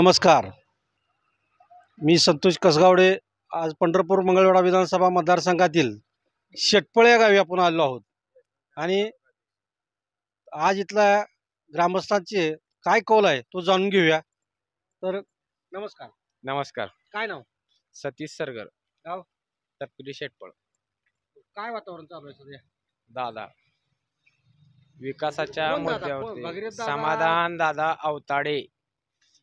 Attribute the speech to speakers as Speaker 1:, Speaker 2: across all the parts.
Speaker 1: नमस्कार. मी संतोष कसगावडे. आज पंढरपूर मंगळवेढा विधानसभा मतदारसंघातील शेटपळ या गावी आपण आलो आहोत आणि आज इथल्या ग्रामस्थांचे काय कौल आहे तो जाणून घेऊया. तर नमस्कार.
Speaker 2: नमस्कार.
Speaker 1: काय नाव?
Speaker 2: सतीश सरगर.
Speaker 1: गाव?
Speaker 2: तपकिरी शेटपळ.
Speaker 1: काय वातावरण चालू आहे सध्या?
Speaker 2: दादा विकासाच्या
Speaker 1: कोण दादा?
Speaker 2: मुद्द्यावरती
Speaker 1: भगीरथ दादा?
Speaker 2: समाधान दादा अवताडे.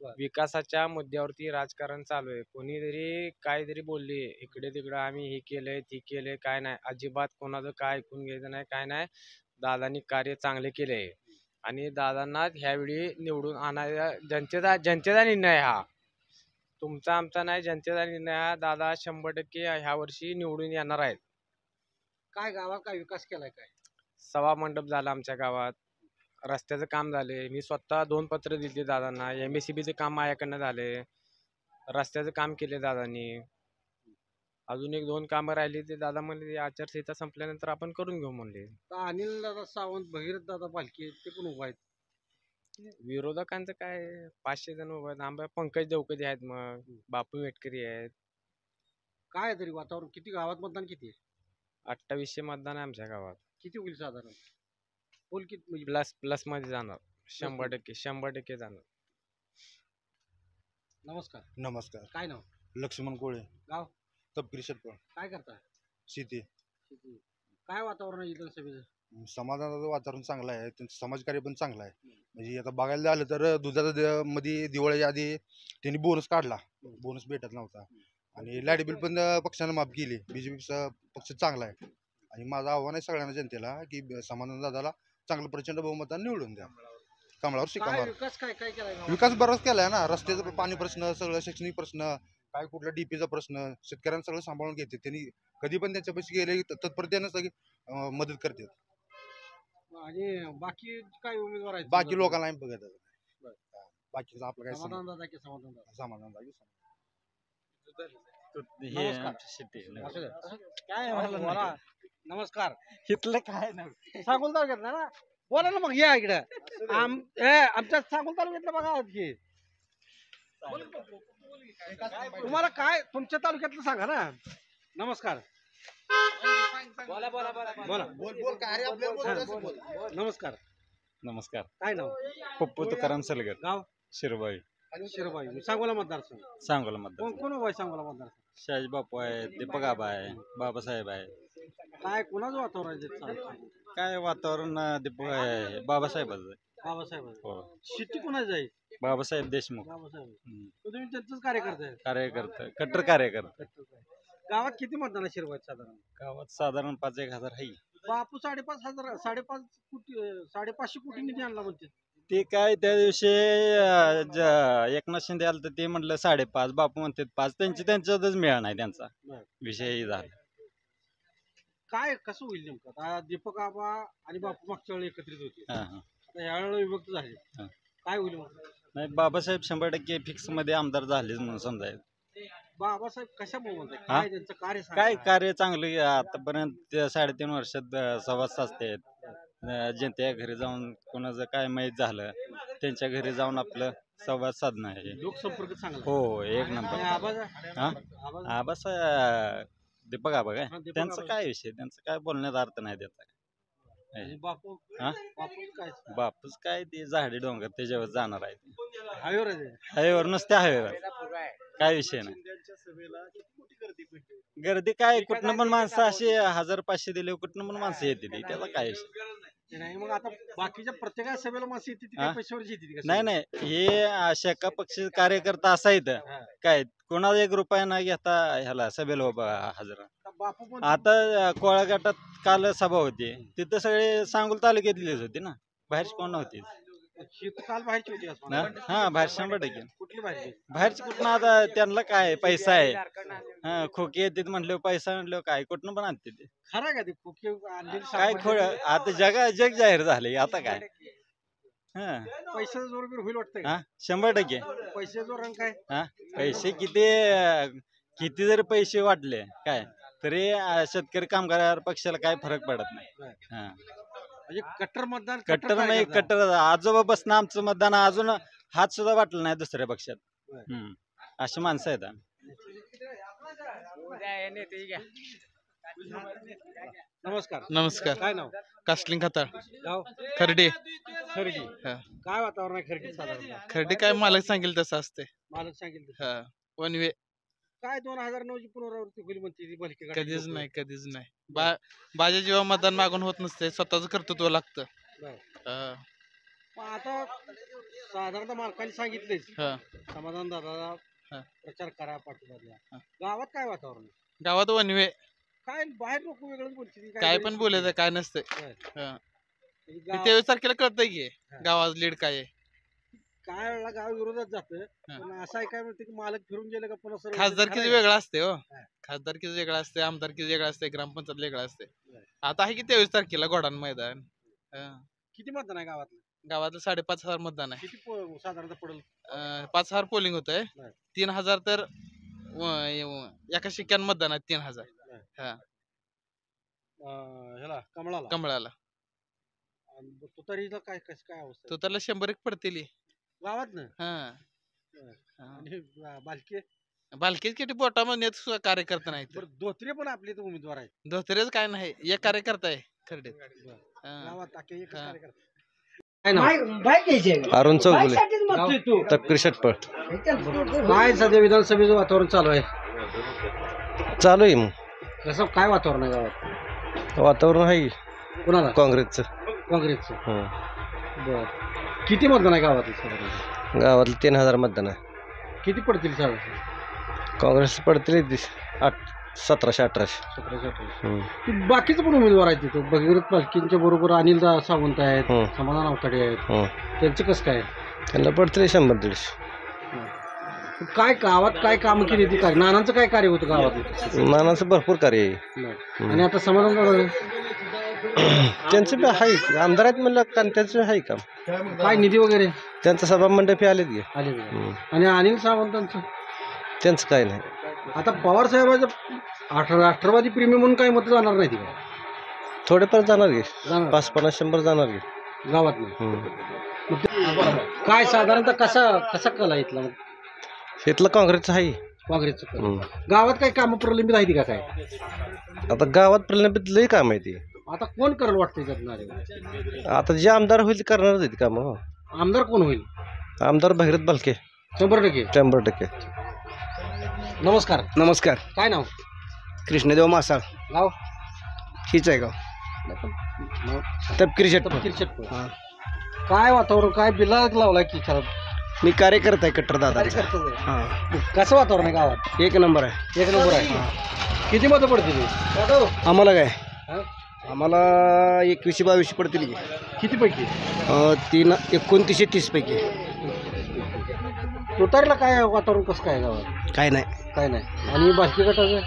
Speaker 1: बरं.
Speaker 2: विकासाच्या मुद्द्यावरती राजकारण चालू आहे. कोणीतरी काहीतरी बोलले इकडे तिकडे आम्ही हे केलंय ते केलंय, काय नाही, अजिबात कोणाचं काय ऐकून घ्यायचं नाही, काय नाही. दादांनी कार्य चांगले केले आणि दादांना ह्यावेळी निवडून आणायचा जनतेचा निर्णय हा, तुमचा आमचा नाही, जनतेचा निर्णय हा. दादा 100% ह्या वर्षी निवडून येणार आहेत.
Speaker 1: काय गावात काय विकास केलाय? काय
Speaker 2: सभा मंडप झाला आमच्या गावात, रस्त्याचं काम झाले. मी स्वतः 2 पत्र दिली दादांना. MSCBचे काम माझ्याकडनं झाले, रस्त्याचं काम केले दादांनी. अजून 1-2 कामं राहिली ते दादा म्हणले आचारसंहिता संपल्यानंतर आपण करून घेऊ म्हणले.
Speaker 1: अनिल दादा सावंत, भगीरथ दादा पालके ते पण उभा आहेत.
Speaker 2: विरोधकांचं काय, 500 जण उभे आहेत. आंबा पंकज देवकते आहेत, मग बापू मेटकरी आहेत.
Speaker 1: काय तरी वातावरण किती गावात मतदान किती आहे?
Speaker 2: 2800 मतदान आहे आमच्या गावात.
Speaker 1: किती होईल साधारण? बोल किती म्हणजे
Speaker 2: प्लस मध्ये जाणार. 100% जाणार.
Speaker 1: नमस्कार.
Speaker 3: नमस्कार.
Speaker 1: काय नाव?
Speaker 3: लक्ष्मण कोळे.
Speaker 1: गाव?
Speaker 3: तपकिरी शेटपळ.
Speaker 1: काय करताय?
Speaker 3: शेती.
Speaker 1: काय वातावरण आहे इथं सभेचं?
Speaker 3: समाधानाचं वातावरण चांगलं आहे, त्यांचं समाजकार्य पण चांगलं आहे. म्हणजे आता बघायला झालं तर दुधाचा मध्ये दिवाळीच्या आधी त्यांनी बोनस काढला, बोनस भेटत नव्हता. आणि लाईट बिल पण पक्षानं माफ केली. BJP पक्ष चांगला आहे आणि माझं आव्हान आहे सगळ्यांना जनतेला की समाधान दादाला चांगलं प्रचंड बहुमताने निवडून द्या. कमळावर शिक्का
Speaker 1: काय
Speaker 3: मारा.
Speaker 1: विकास काय काय केलाय गावात?
Speaker 3: विकास बराच केलाय ना, रस्त्याचा पाणी प्रश्न, सगळं शैक्षणिक प्रश्न, काय कुठला DPचा प्रश्न, शेतकऱ्यांना सगळं सांभाळून घेते. त्यांनी कधी पण त्यांच्यापाशी गेले तत्परतेनं सगळी मदत करते.
Speaker 1: आणि बाकी काय उमेदवार आहेत?
Speaker 3: बाकी लोकांना नाही बघत आता.
Speaker 1: बरं.
Speaker 3: बाकीचं आपलं काय
Speaker 1: समाधान दादा की समाधान दादा?
Speaker 3: समाधान दादा.
Speaker 1: नमस्कार. असू द्या. काय बोला. नमस्कार.
Speaker 2: इथलं काय नाही.
Speaker 1: सांगोल तालुक्यातला ना? बोला ना मग, या इकडं. आमच्या सांगोल तालुक्यातलं बघा की तुम्हाला काय तुमच्या तालुक्यातलं सांगा ना. नमस्कार. बोला बोला बोला बोला.
Speaker 3: बोल काय
Speaker 1: नमस्कार.
Speaker 2: नमस्कार.
Speaker 1: काय नाव?
Speaker 2: पप्पू तुकाराम सलगर.
Speaker 1: गाव?
Speaker 2: शिरबाई.
Speaker 1: शिरबाई. सांगोला मतदारसंघ.
Speaker 2: सांगोला मतदार.
Speaker 1: कोण कोण उभा आहे सांगोला मतदारसंघ?
Speaker 2: शाहजी बापू आहे, दीपक आबा आहे, बाबासाहेब आहे.
Speaker 1: काय कुणाचं वातावरण आहे तिथं?
Speaker 2: काय वातावरण दीपक आहे, बाबासाहेबाचं आहे.
Speaker 1: बाबासाहेब आहे.
Speaker 2: हो,
Speaker 1: शेती कुणाची आहे?
Speaker 2: बाबासाहेब देशमुख.
Speaker 1: बाबासाहेब. तर तुम्ही त्यांचंच कार्यकर्ता आहे.
Speaker 2: कार्यकर्ता, कट्टर कार्यकर्ता.
Speaker 1: गावात किती मतदान आहे शिरवायत साधारण?
Speaker 2: गावात साधारण 5-1 हजार आहे.
Speaker 1: बापू 5,500 5.5 कोटी 550 कोटी निधी आणला म्हणते.
Speaker 2: ते काय त्या दिवशी एकनाथ शिंदे आलं तर ते म्हटलं 5.5, बापू म्हणतात 5. त्यांच्यातच मिळा नाही त्यांचा
Speaker 1: बरं.
Speaker 2: विषयही झाला.
Speaker 1: काय कसं होईल नेमकं? आता दीपक आबा आणि बापू मागच्या वेळी एकत्रित होते,
Speaker 2: हा.
Speaker 1: आता ह्या वेळेला विभक्त झाले.
Speaker 2: हा.
Speaker 1: काय होईल मग?
Speaker 2: नाही, बाबासाहेब 100% फिक्स मध्ये आमदार झालेच म्हणून समजायचं.
Speaker 1: बाबासाहेब कशामुळे म्हणताय?
Speaker 2: हा?
Speaker 1: काय त्यांचं कार्य सांगा.
Speaker 2: काय कार्य चांगले आतापर्यंत 3.5 वर्षात संवाद साधतात. जनतेच्या घरी जाऊन कोणाचं काय माहीत झालं त्यांच्या घरी जाऊन आपलं संवाद साधणं आहे.
Speaker 1: लोकसंपर्क चांगला.
Speaker 2: हो, 1
Speaker 1: आणि
Speaker 2: नंबर.
Speaker 1: आबाचा?
Speaker 2: हा?
Speaker 1: आबाचा?
Speaker 2: आबासा दीपक आबा काय
Speaker 1: हा, दीपक
Speaker 2: त्यांचं
Speaker 1: आबा.
Speaker 2: काय विषय, त्यांचं काय बोलण्यात अर्थ नाही त्याचा.
Speaker 1: आणि बापू?
Speaker 2: हा?
Speaker 1: बापू काय
Speaker 2: बापूच काय ते झाडी डोंगर त्याच्यावर जाणार आहे.
Speaker 1: हवेवर आहे?
Speaker 2: हायवेवर नुसत्या हायवेवर काय विषय नाही. गर्दी काय कुठनं पण माणसं अशी 1000-500 दिले कुठनं पण माणसं येते त्याला काय विषय
Speaker 1: नाही. मग आता बाकीच्या प्रत्येक सभेला माणसं येते ती काय
Speaker 2: हा?
Speaker 1: पैशावर येते का?
Speaker 2: नाही. हे शेका पक्ष कार्यकर्ता असायत काय, कोणाला 1 रुपया न घेता ह्याला सभेला उभा हजर.
Speaker 1: बापू पण
Speaker 2: आता कोळा गटात काल सभा होती, तिथं सगळे सांगोल तालुक्यातलेच होते ना, बाहेरची कोण नव्हती.
Speaker 1: ही तर काल बाहेरची होती असं
Speaker 2: हा?
Speaker 1: म्हणतात.
Speaker 2: हा, बाहेर 100%.
Speaker 1: कुठली बाहेरची?
Speaker 2: बाहेरची कुठनं, आता त्यांना काय पैसा आहे. हा, खोके येतात म्हटल्यावर पैसा म्हटल्यावर काय कुठनं पण आणते ते.
Speaker 1: खरं आहे का ते खोके आणलेली
Speaker 2: काय
Speaker 1: सापडली?
Speaker 2: खोड आता जग जाहीर झाले आता काय. हा.
Speaker 1: पैशाचा जोर बीर होईल वाटतंय का?
Speaker 2: हा, 100%.
Speaker 1: पैशाचा जोर आणि काय?
Speaker 2: हा, पैसे किती जरी पैसे वाटले काय तरी शेतकरी कामगार पक्षाला काय फरक पडत नाही. हा,
Speaker 1: म्हणजे कट्टर मतदान
Speaker 2: कट्टर नाही,
Speaker 1: कार्यकर्ता.
Speaker 2: कट्टर आजोबा बसणं आमचं मतदान अजून हात सुद्धा वाटलं नाही दुसऱ्या पक्षात.
Speaker 4: अशी माणसं आहेत.
Speaker 1: नमस्कार.
Speaker 5: नमस्कार.
Speaker 1: काय नाव?
Speaker 5: कास्टलिंग खताळ
Speaker 1: गाव
Speaker 5: खर्डे.
Speaker 1: खर्डी.
Speaker 5: हा.
Speaker 1: काय वातावरण आहे खर्डी साधारण?
Speaker 5: खर्डे काय मालक सांगेल तसं असते.
Speaker 1: मालक सांगितलं
Speaker 5: हा. One way.
Speaker 1: काय 2009 ची पुनरावृत्ती होईल म्हणते ती भलकी गाडी
Speaker 5: कधीच
Speaker 1: लोकं.
Speaker 5: नाही कधीच नाही. बाजा जेव्हा मतदान मागून होत नसते स्वतःच कर्तृत्व लागतं.
Speaker 1: बरं.
Speaker 5: हा.
Speaker 1: मग आता साधारणतः मालकाने सांगितलेच
Speaker 5: हा.
Speaker 1: समाधान दादा
Speaker 5: हा.
Speaker 1: प्रचार करा पाठिंबा द्या.
Speaker 5: हा.
Speaker 1: गावात काय वातावरण आहे?
Speaker 5: गावात वन वे.
Speaker 1: काय बाहेर लोक वेगळंच बोलतील
Speaker 5: काय पण बोलायचं काय नसतंय.
Speaker 1: बरं.
Speaker 5: हा.
Speaker 1: गाव-
Speaker 5: 23 तारखेला कळतंय की
Speaker 1: हा.
Speaker 5: गावात लीड काय आहे.
Speaker 1: काय वेळेला गाव विरोधात जातं
Speaker 5: हा.
Speaker 1: पण असं आहे काय म्हणते की मालक फिरून गेलं का पुन्हा सर्व
Speaker 5: खासदारकीच
Speaker 1: खरं आहे.
Speaker 5: वेगळं असते हो.
Speaker 1: हा.
Speaker 5: खासदारकीच वेगळं असते आमदारकीच वेगळं असते ग्रामपंचायत वेगळं असते.
Speaker 1: बरं.
Speaker 5: आता आहे की 23 तारखेला घोडान मैदान. हा.
Speaker 1: किती मतदान आहे गावातलं?
Speaker 5: गावातलं 5,500 मतदान आहे.
Speaker 1: किती साधारणतः पडेल?
Speaker 5: 5,000 पोलिंग होत आहे.
Speaker 1: बरं.
Speaker 5: 3,000 तर एका शिक्क्यान मतदान आहे 3,000
Speaker 1: ह्याला कमळाला
Speaker 5: कमळाला.
Speaker 1: आणि तुतारीला काय कसं काय अवस्था
Speaker 5: तो त्याला 100 पडतील.
Speaker 1: आहे? गावात ना
Speaker 5: हा.
Speaker 1: बरं.
Speaker 5: हा.
Speaker 1: आणि बालके
Speaker 5: बालकीच किती पोटामध्ये कार्यकर्ता नाही.
Speaker 1: बरं धोत्रे पण आपले इथं उमेदवार आहेत.
Speaker 5: धोत्रेच काय नाही एक कार्यकर्ता आहे खरडे.
Speaker 1: गावात अख्खे एकच
Speaker 5: हा.
Speaker 1: कार्यकर्ता. काय नाव?
Speaker 6: अरुण चौगुले तपकिरी षटपळ
Speaker 1: काय सध्या विधानसभेचं वातावरण चालू आहे?
Speaker 6: चालू आहे. मग
Speaker 1: कसं काय वातावरण आहे गावात?
Speaker 6: वातावरण आहे
Speaker 1: कोणाला?
Speaker 6: काँग्रेसचं.
Speaker 1: काँग्रेसचं.
Speaker 6: हं.
Speaker 1: बर किती मतदान आहे गावात साधारण?
Speaker 6: गावातलं 3,000 मतदान आहे.
Speaker 1: किती पडतील साधारण?
Speaker 6: काँग्रेस पडतील 1700-1800.
Speaker 1: 17-18.
Speaker 6: हं.
Speaker 1: बाकीचे पण उमेदवार आहेत तिथं भगीरथ पालकींच्या बरोबर अनिल सावंत आहेत,
Speaker 6: हं.
Speaker 1: समाधान अवताडे आहेत.
Speaker 6: हं.
Speaker 1: त्यांचं कसं काय?
Speaker 6: त्यांना पडतील 100-150.
Speaker 1: काय गावात काय काम केली ती काय नानांचं काय कार्य होतं गावात?
Speaker 6: नानाचं भरपूर कार्य आहे.
Speaker 1: बरं. आणि आता समाधान
Speaker 6: त्यांचं बी आहे आमदार आहेत म्हणलं का त्यांचं आहे काम.
Speaker 1: काय निधी वगैरे
Speaker 6: त्यांचं सभा मंडपी आलेत गे.
Speaker 1: आले
Speaker 6: हं.
Speaker 1: आणि अनिल सावंतांचं
Speaker 6: त्यांचं काय नाही.
Speaker 1: आता पवार साहेबाचं राष्ट्रवादी प्रेमी म्हणून काही मतं जाणार नाही ती काय?
Speaker 6: थोडेफार जाणार गे.
Speaker 1: जाणार
Speaker 6: 5-50-100 जाणार गे.
Speaker 1: गावात नाही.
Speaker 6: हं.
Speaker 1: काय साधारणतः कसा कला इथला मग?
Speaker 6: इथलं काँग्रेसचं आहे.
Speaker 1: काँग्रेसचं कला.
Speaker 6: हं.
Speaker 1: गावात काही कामं प्रलंबित आहे ती का काय?
Speaker 6: आता गावात प्रलंबित लई काम आहे ती.
Speaker 1: आता कोण करेल वाटतंय त्यात?
Speaker 6: आता जे आमदार होईल ते करणारच आहेत काम. हो.
Speaker 1: आमदार कोण होईल?
Speaker 6: आमदार भगीरथ बालके
Speaker 1: 100%.
Speaker 6: 100%.
Speaker 1: नमस्कार.
Speaker 6: नमस्कार.
Speaker 1: काय नाव?
Speaker 6: कृष्णदेव मासाळ
Speaker 1: गाव
Speaker 6: हीच आहे गाव. तपकिरी षटपळ.
Speaker 1: तपकीर षटपळ. काय वातावरण काय बिल्ला लावलाय की खरं
Speaker 6: मी कार्यकर्ता आहे कट्टर दादा.
Speaker 1: कसं वातावरण आहे गावात?
Speaker 6: 1 नंबर आहे.
Speaker 1: 1 नंबर आहे. किती मतं पडतील?
Speaker 6: आम्हाला काय
Speaker 1: हा?
Speaker 6: आम्हाला 21-22 पडतील की.
Speaker 1: किती पैकी?
Speaker 6: 29-30 पैकी.
Speaker 1: तुतारीला काय वातावरण कसं काय गावात?
Speaker 6: काय नाही.
Speaker 1: काय नाही. आणि बाकी गटाचं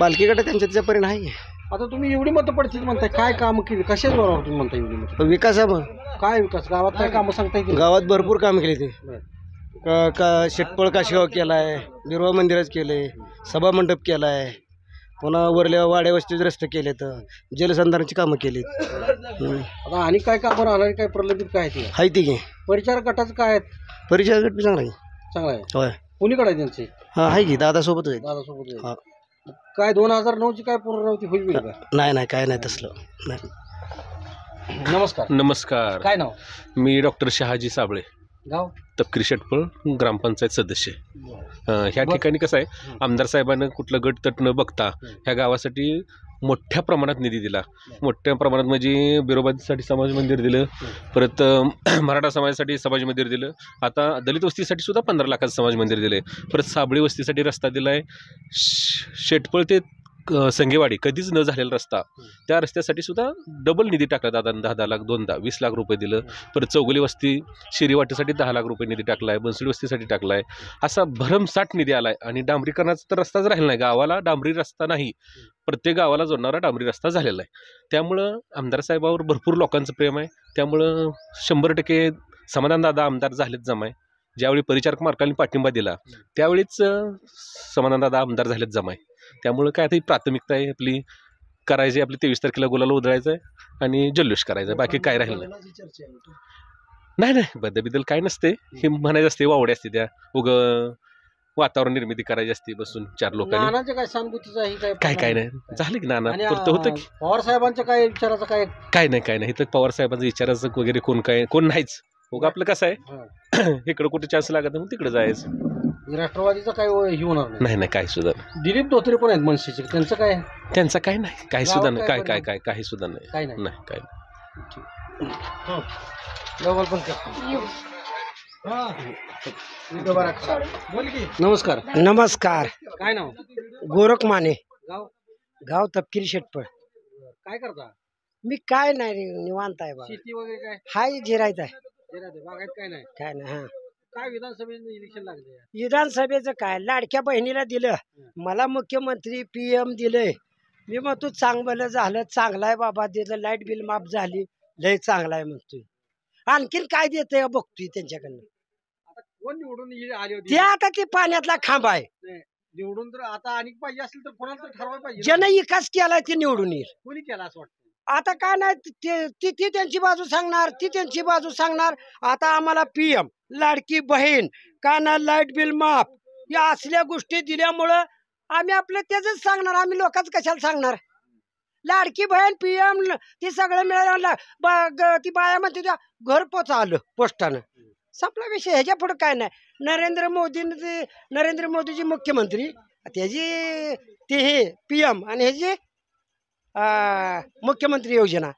Speaker 6: बालकी गट त्यांच्या त्याच्या परिणाम आहे.
Speaker 1: आता तुम्ही एवढी मतं पडतील म्हणताय काय काम केली कशाच बरोबर तुम्ही म्हणता एवढी मतं?
Speaker 6: विकास आहे मग.
Speaker 1: काय विकास गावात काय कामं सांगता येतील?
Speaker 6: गावात भरपूर काम केले ते.
Speaker 1: बरं.
Speaker 6: का षटपळ काशीगाव केला आहे. बिरवा मंदिरच केले. सभा मंडप केला आहे. पुन्हा वरल्या वाड्या वस्तीचे रस्ते केले तर जलसंधारणाची कामं केलीत.
Speaker 1: आता आणि काय कामं राहणार काय प्रलंबित काय आहे ते?
Speaker 6: आहे ती की
Speaker 1: परिचार गटाचं काय आहे?
Speaker 6: परिचय गट बी चांगला आहे.
Speaker 1: चांगलं आहे.
Speaker 6: होय.
Speaker 1: कोणीकडे आहे त्यांचे?
Speaker 6: हां आहे की दादासोबत आहे.
Speaker 1: दादासोबत आहे.
Speaker 6: हा.
Speaker 1: काय 2009 ची काय पुनरावृत्ती होईल का?
Speaker 6: नाही काय नाही तसलं नाही.
Speaker 1: नमस्कार.
Speaker 7: नमस्कार.
Speaker 1: काय नाव?
Speaker 7: मी डॉक्टर शहाजी साबळे
Speaker 1: गाव
Speaker 7: तपकिरी षटपळ ग्रामपंचायत सदस्य. ह्या ठिकाणी कसं आहे आमदार साहेबांना कुठलं गट तट न बघता ह्या गावासाठी मोठ्या प्रमाणात निधी दिला. मोठ्या प्रमाणात म्हणजे बिरोबासाठी समाज मंदिर दिलं. परत मराठा समाजासाठी समाज मंदिर दिलं. आता दलित वस्तीसाठी सुद्धा 15 लाखाचं समाज मंदिर दिलं आहे. परत साबळी वस्तीसाठी रस्ता दिला आहे. शेटपळ ते संगेवाडी कधीच न झालेला रस्ता त्या रस्त्यासाठी सुद्धा डबल निधी टाकला. दादा 10 लाख 20 लाख रुपये दिलं. परत चौगुले वस्ती शिरीवाटीसाठी 10 लाख रुपये निधी टाकला आहे. बनसोडी वस्तीसाठी टाकला आहे. असा भरमसाठ निधी आला आहे. आणि डांबरीकरणाचा तर रस्ताच राहिला नाही. गावाला डांबरी रस्ता नाही. प्रत्येक गावाला जोडणारा डांबरी रस्ता झालेला आहे. त्यामुळं आमदार साहेबावर भरपूर लोकांचं प्रेम आहे. त्यामुळं 100% समाधानदादा आमदार झालेच जमाय. ज्यावेळी परिचारक मार्कांनी पाठिंबा दिला त्यावेळीच समाधानदादा आमदार झालेच जमाय. त्यामुळं काय आता ही प्राथमिकता आहे आपली करायची. आपली 23 तारखेला गुलाल उधळायचं आहे आणि जल्लोष करायचा आहे. बाकी काय राहिलं नाही. नाही नाही बदल काय नसते हे म्हणायचं असते वावडे असते त्या उग वातावरण निर्मिती करायची असते बसून चार लोकांनी
Speaker 1: नानाच्या काय सहानुभूतीचं आहे
Speaker 7: काय काय नाही झालं की नाना
Speaker 1: आणि,
Speaker 7: पुरतं होतं की
Speaker 1: पवार साहेबांच्या काय विचाराचं काय
Speaker 7: काय नाही इथं पवार साहेबांचं विचारायचं वगैरे कोण नाहीच उग आपलं कसं आहे इकडं कुठे चान्स लागत नाही मग तिकडे जायचं
Speaker 1: राष्ट्रवादीचं काय हे होणार नाही
Speaker 7: नाही काय सुद्धा नाही.
Speaker 1: दिलीप धोत्रे पण आहेत मनसेचे त्यांचं काय
Speaker 7: त्यांचं काय नाही काही सुद्धा नाही
Speaker 1: गावात
Speaker 7: काय
Speaker 1: काय
Speaker 7: काय काही सुद्धा नाही
Speaker 1: काय नाही
Speaker 7: नाही काय नाही.
Speaker 1: डबल पण बोल की नमस्कार
Speaker 6: नमस्कार.
Speaker 1: काय नाव
Speaker 6: गोरख माने,
Speaker 1: गाव
Speaker 6: गाव तपकिरी शेटपळ.
Speaker 1: काय करता
Speaker 6: मी काय नाही रे, निवांत आहे बा.
Speaker 1: शेती वगैरे काय
Speaker 6: हाय जिरायत आहे.
Speaker 1: बागायत काय नाही
Speaker 6: काय नाही. हा,
Speaker 1: काय विधानसभेचं इलेक्शन लागले
Speaker 6: विधानसभेचं काय लाडक्या बहिणीला दिलं, मला मुख्यमंत्री PM दिलंय. मी म्हणतो चांगलं झालं, चांगलं आहे बाबा, दिलं लाईट बिल माफ झाली, लय चांगलं आहे म्हणतोय. आणखीन काय देतंय बघतोय त्यांच्याकडनं.
Speaker 1: आता कोण निवडून आले होते
Speaker 6: ते आता ते पाण्यातला खांब आहे.
Speaker 1: निवडून तर आता आणि पाहिजे असेल तर कोणाला तर ठरवायला पाहिजे
Speaker 6: ज्यानं विकास केलाय ते निवडून येईल.
Speaker 1: कोणी केला असं वाटतं
Speaker 6: आता काय नाही, ती त्यांची बाजू सांगणार, ती त्यांची बाजू सांगणार. आता आम्हाला PM, लाडकी बहीण, का ना लाईट बिल माफ, या असल्या गोष्टी दिल्यामुळं आम्ही आपलं त्याच सांगणार. आम्ही लोकांच कशाला सांगणार. लाडकी बहीण, PM ती सगळं मिळालं. ती बाया म्हणते त्या घरपोच आलं पोस्टानं, संपला विषय. ह्याच्या पुढे काय नाही. नरेंद्र मोदीजी मुख्यमंत्री, त्याची ते हे PM आणि ह्याची मुख्यमंत्री योजना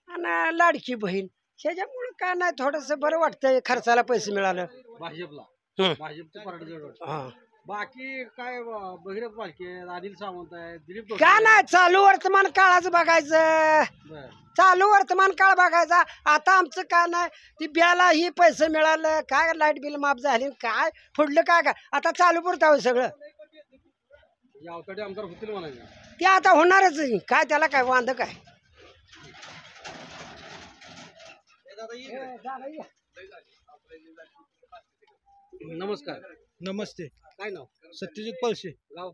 Speaker 6: आणि लाडकी बहीण, ह्याच्यामुळे काय नाही, थोडंसं बरं वाटतंय. खर्चाला पैसे मिळालं.
Speaker 1: भाजपला भाजपचं पार्टी जवळ
Speaker 6: हा,
Speaker 1: बाकी काय भगीरथ बालके अनिल सावंत आहे दिलीप धोत्रे
Speaker 6: काय नाही, चालू वर्तमान काळाचं बघायचं.
Speaker 1: बरं.
Speaker 6: चालू वर्तमान काळ बघायचा. आता आमचं काय नाही, ती ब्याला ही पैसे मिळालं, काय लाईट बिल माफ झाली, काय पुढलं काय आता चालू पुरतं सगळं.
Speaker 1: अवतडे आमदार होतील म्हणायचे
Speaker 6: ते आता होणारच काय, त्याला काय वांद काय.
Speaker 1: नमस्कार
Speaker 4: नमस्ते.
Speaker 1: काय नाव
Speaker 4: सत्यजित पळशे,
Speaker 1: गाव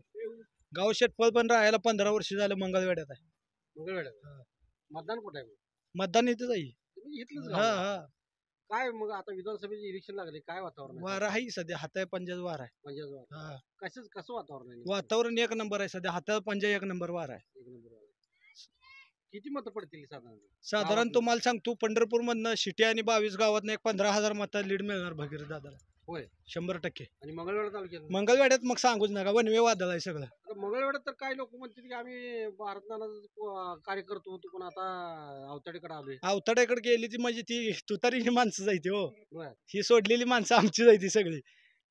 Speaker 4: गाव शेटपळ, पण राहायला 15 वर्ष झालं मंगळवेड्यात आहे.
Speaker 1: मंगळवेढा मतदान कुठे आहे
Speaker 4: मतदान इथं जाईल.
Speaker 1: तुम्ही इथलंच
Speaker 4: हा
Speaker 1: गाव.
Speaker 4: हा,
Speaker 1: काय मग आता विधानसभेचे इलेक्शन लागले काय वातावरण आहे?
Speaker 4: वारा आहे सध्या, हाताय पंजाच वार आहे.
Speaker 1: म्हणजे
Speaker 4: हा,
Speaker 1: कसं वातावरण आहे
Speaker 4: वातावरण एक नंबर आहे सध्या, हाताय पंजा एक नंबर वार आहे.
Speaker 1: एक नंबर आहे. किती मतं पडतील साधारण
Speaker 4: साधारण
Speaker 1: गावातून?
Speaker 4: तुम्हाला सांगतो, पंढरपूर मधनं शिटी आणि 22 गावातनं एक 15,000 मतं लीड मिळणार भगीरथ दादाला.
Speaker 1: होय.
Speaker 4: 100%.
Speaker 1: आणि मंगळवेढा तालुक्यात
Speaker 4: मंगळवेड्यात मग सांगूच नका, वनवे वादळ आहे सगळं.
Speaker 1: आता मंगळवेढ्यात तर काय लोक म्हणतात की आम्ही भारत कार्यकर्तो होतो पण आता अवताडेकडे आलोय
Speaker 4: अवताड्याकडे गेली ती म्हणजे ती तुतारीची माणसं जायती हो.
Speaker 1: बर.
Speaker 4: ही सोडलेली माणसं आमची जायती सगळी.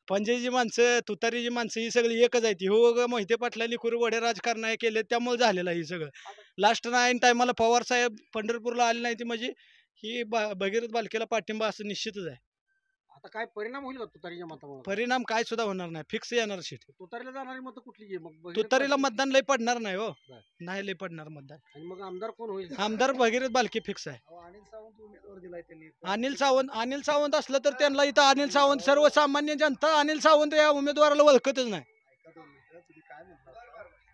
Speaker 4: पंजाची माणसं, तुतारीची माणसं ही सगळी एकच आहे ती. हो ग, मोहिते पाटलांनी कुरवडे राजकारण आहे केले, त्यामुळे झालेलं आहे हे सगळं. लास्ट नाईन टायमाला पवार साहेब पंढरपूरला आले नाही ती म्हणजे ही भगीरथ बालकेला पाठिंबा असं निश्चितच आहे.
Speaker 1: आता काय परिणाम होईल का तुतारीच्या मतामुळे
Speaker 4: परिणाम काय सुद्धा होणार नाही, फिक्स येणार सीट.
Speaker 1: तुतारीला जाणारी मतं कुठली आहे मग भगीरथ
Speaker 4: तुतारीला
Speaker 1: बालके?
Speaker 4: मतदान लय पडणार नाही हो,
Speaker 1: बर.
Speaker 4: नाही लय पडणार मतदान.
Speaker 1: आणि मग आमदार कोण होईल
Speaker 4: आमदार भगीरथ बालके फिक्स आहे.
Speaker 1: अनिल सावंत उमेदवार दिलाय त्यांनी
Speaker 4: अनिल सावंत असलं तर त्यांना इथं अनिल सावंत, सर्वसामान्य जनता अनिल सावंत या उमेदवाराला ओळखतच नाही.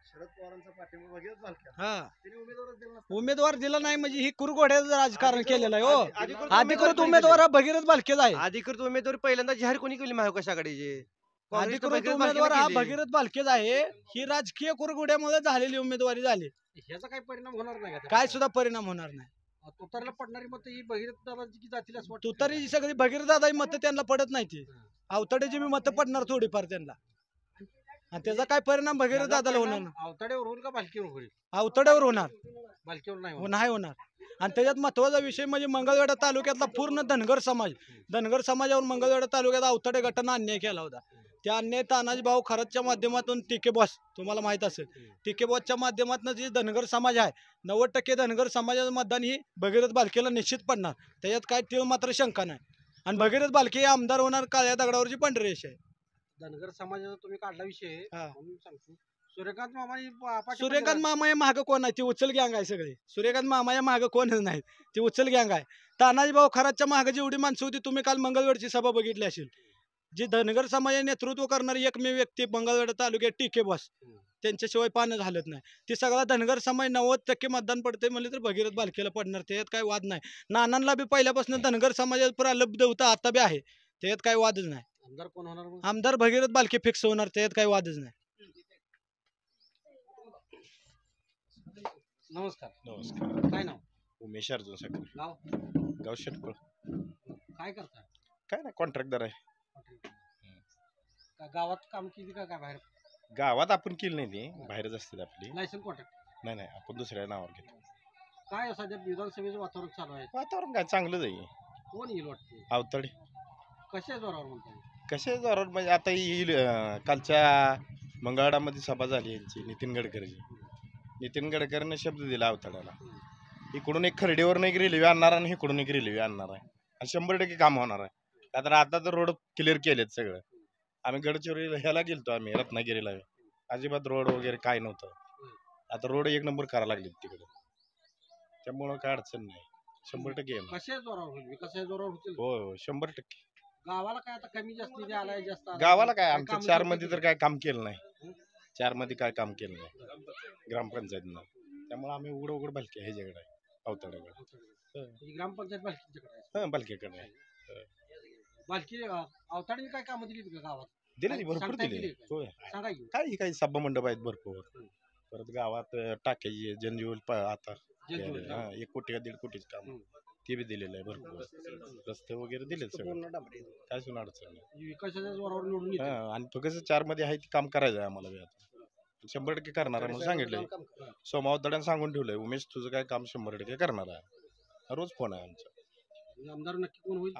Speaker 1: शरद पवारांचा पाठिंबा भगीरथ बालके
Speaker 4: हा,
Speaker 1: त्यांनी उमेदवारच दिला
Speaker 4: उमेदवार दिला नाही म्हणजे ही कुरघोड्याचं राजकारण केलेलं आहे हो.
Speaker 8: अधिकृत
Speaker 4: अधिकृत उमेदवार हा भगीरथ बालकेच आहे.
Speaker 8: अधिकृत उमेदवारी पहिल्यांदा जाहीर कोणी केली महाविकास आघाडीचे? काँग्रेसनं
Speaker 4: अधिकृत
Speaker 8: भगीरथ
Speaker 4: उमेदवार
Speaker 8: बालकेला
Speaker 4: हा
Speaker 8: केली.
Speaker 4: भगीरथ बालकेच आहे. ही राजकीय कुरघोड्यामुळे झालेली उमेदवारी झाली,
Speaker 1: ह्याचा काही परिणाम होणार नाही का
Speaker 4: काय सुद्धा परिणाम होणार नाही.
Speaker 1: तुतारीला पडणारी मतं ही भगीरथ दादाची की जातील असं वाटतं
Speaker 4: तुतारी सगळी भगीरथ दादा मतं त्यांना पडत नाही ती. अवताड्याची बी मतं पडणार थोडीफार त्यांना, आणि त्याचा काय परिणाम भगीरथ दादाला होणार नाही.
Speaker 1: अवताड्यावर होईल का बालकीवर होईल
Speaker 4: अवताड्यावर होणार,
Speaker 1: बालकीवर नाही
Speaker 4: हो
Speaker 1: होणार.
Speaker 4: नाही होणार. आणि त्याच्यात महत्वाचा विषय म्हणजे मंगळवेढा तालुक्यातला पूर्ण धनगर समाजावर मंगळवेढा तालुक्यात अवताडे गटानं अन्याय केला होता. त्या अन्याय तानाजी भाऊ खरतच्या माध्यमातून टीके बॉस, तुम्हाला माहित असेल, टीके बॉसच्या माध्यमातून जी धनगर समाज आहे, 90% धनगर समाजाचं मतदान ही भगीरथ बालकेला निश्चित पडणार, त्याच्यात काय ते मात्र शंका नाही. आणि भगीरथ बालके हे आमदार होणार, काळ्या दगडावरची पांढरी रेष आहे.
Speaker 1: धनगर समाजाचा तुम्ही काढला विषय
Speaker 4: हा.
Speaker 1: म्हणून सांगतो सूर्यकांत मामा
Speaker 4: सूर्यकांत मामा या मागं कोण आहे? ती उचल गँग आहे सगळी. सूर्यकांत मामा या मागं कोणच नाही, ती उचल गँग आहे. तानाजी भाऊ खरातच्या मागं जेवढी माणसं होती, तुम्ही काल मंगळवेढची सभा बघितली असेल, जी धनगर समाज नेतृत्व करणारी एकमेव व्यक्ती मंगळवेढा तालुक्यात टीके बॉस, त्यांच्याशिवाय पानं झालत नाही. ते सगळा धनगर समाज 90% मतदान पडते म्हणले तर भगीरथ बालकेला पडणार, त्याच्यात काही वाद नाही. नानांना बी पहिल्यापासून धनगर समाजात प्रलब्ध होता, आता बी आहे, त्याच्यात काही वादच नाही.
Speaker 1: आमदार कोण होणार मग?
Speaker 4: आमदार भगीरथ बालके फिक्स होणार, त्याच्यात काही वादच नाही.
Speaker 1: नमस्कार.
Speaker 9: नमस्कार.
Speaker 1: काय नाव?
Speaker 9: उमेश अर्जुन साखरे.
Speaker 1: गाव?
Speaker 9: गाव शेटपळ.
Speaker 1: काय करताय?
Speaker 9: काय नाही, कॉन्ट्रॅक्टर आहे.
Speaker 1: गावात काम केली का काय बाहेर?
Speaker 9: गावात आपण केली नाही ती, बाहेरच असते आपली.
Speaker 1: License contract?
Speaker 9: नाही आपण दुसऱ्या नावावर घेतो.
Speaker 1: काय सध्या विधानसभेचं वातावरण चालू आहे?
Speaker 9: वातावरण काय चांगलंच आहे.
Speaker 1: कोण येईल वाटते?
Speaker 9: अवतडे.
Speaker 1: कशा जोरावर म्हणताय?
Speaker 9: कसे जोरावर म्हणजे आता येईल. कालच्या मंगळवाडामध्ये सभा झाली यांची, नितीन गडकरीची. नितीन गडकरीने शब्द दिला अवतड्याला, इकडून एक खर्डीवरून एक रेल्वे आणणार आणि इकडून एक रेल्वे आणणार आहे, आणि 100% काम होणार आहे. का तर आता तर रोड क्लिअर केलेत सगळं. आम्ही गडचिरोली ह्याला गेलतो, आम्ही रत्नागिरीला, अजिबात रोड वगैरे काय नव्हतं. आता रोड एक नंबर करायला लागले तिकडे, त्यामुळं काय अडचण नाही. 100% येणार.
Speaker 1: कशा जोरावर होईल? विकासाच्या जोरावर होतील?
Speaker 9: हो 100%.
Speaker 1: गावाला काय आता कमी जास्त निधी आलाय, जास्त आलाय?
Speaker 9: गावाला काय
Speaker 1: काय
Speaker 9: आमच्या
Speaker 1: कामं
Speaker 9: 4
Speaker 1: केली
Speaker 9: मध्ये
Speaker 1: का?
Speaker 9: तर काय काम केलं नाही. 4 मध्ये काय काम केलं नाही ग्रामपंचायतीनं. त्यामुळे आम्ही उघड बालके ह्याच्याकडे आहे, अवतड्याकडे.
Speaker 1: ही ग्रामपंचायत बालकीच्याकडे आहे.
Speaker 9: हा बालकेकडे आहे.
Speaker 1: बालकी अवताडीने काय कामं दिली का गावात?
Speaker 9: दिले भरपूर
Speaker 1: सांगता
Speaker 9: दिले.
Speaker 1: येतील का?
Speaker 9: होय.
Speaker 1: सांगा की.
Speaker 9: काही सभा मंडप आहेत भरपूर. परत गावात टाक्याची जनजीवन आता
Speaker 1: जनजीवन, हा.
Speaker 9: 1 कोटी का 1.5 कोटीचं काम ते बी दिलेलं आहे भरपूर. रस्ते वगैरे दिले सगळं, काय सुद्धा अडचण नाही.
Speaker 1: ही विकासाच्या जोरावर निवडून येते.
Speaker 9: हा, आणि फक्त 4 मध्ये आहे ते काम करायचं आहे आम्हाला बी आता. 100% करणार आहे म्हणून सांगितलंय. सोमावतड्यानं सांगून ठेवलंय, उमेश तुझं काय काम 100% करणार आहे. रोज फोन आहे आमचा.
Speaker 1: आमदार नक्की कोण होईल?